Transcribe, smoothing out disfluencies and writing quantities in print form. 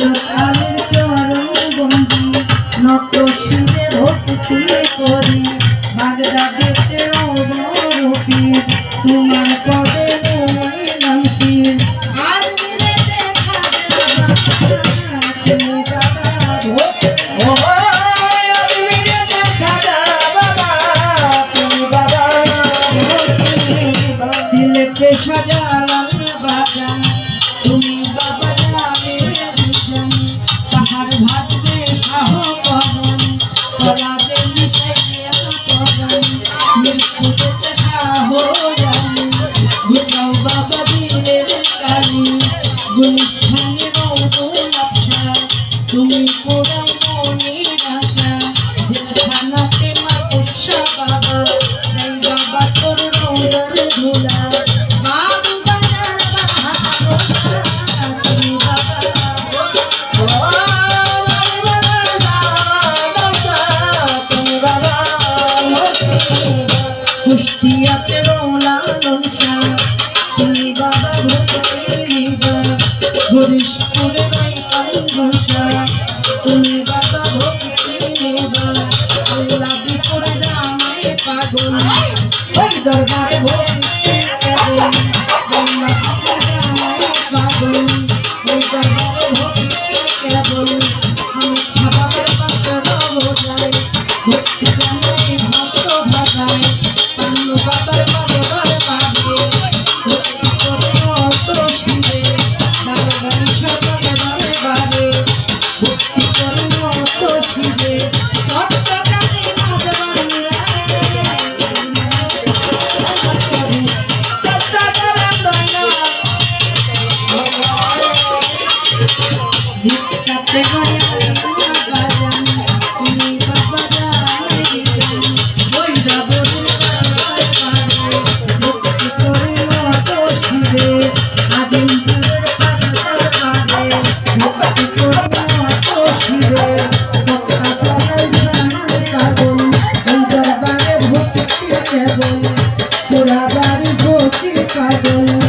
হজরত চরণ বন্দি নত শিরে ভক্তি করি বাগদাদেতে অবরূপী তোমার পদে নমলাম শির আর মিলেতে সিলেটে সাজালাম বাজান তুমি বাবা জানে দুজন পাহাড় ভাজবে শাহ পবন কলাবে মিশাইয়া পবন মৃত্যুতে শাহ জানি ঘুরাও বাবা দিলের কালি গুলিস্থানে রৌদুল আশা তুমি পুরাই মনির আশা জেলখানাতে মা পুষা বাবা যাই বাবা তোর রৌদার ধুলা কুষ্টিয়াতে রোলালন শাহ তুমি বাবা ভক্তি নিবা হরিশপুরে রাইকাঙ্গা তুমি বাবা ভক্তি নিবা আল্লাহপুরে জামাই পাগল ওই দরবারে ভক্তি কেবল আল্লাহপুরে জামাই পাগল ওই দরবারে ভক্তি কেবল আমি ছাবাবের পাত্র বোঝাই ভক্তি জানাই ভক্ত ভাগায় বাবার বাবার বাগে ভক্তি করে অত শিরে বাবার সবাই বারে বারে ভক্তি করে অত শিরে জিততে গয়া পুরা বাড়ি বসে পাগল।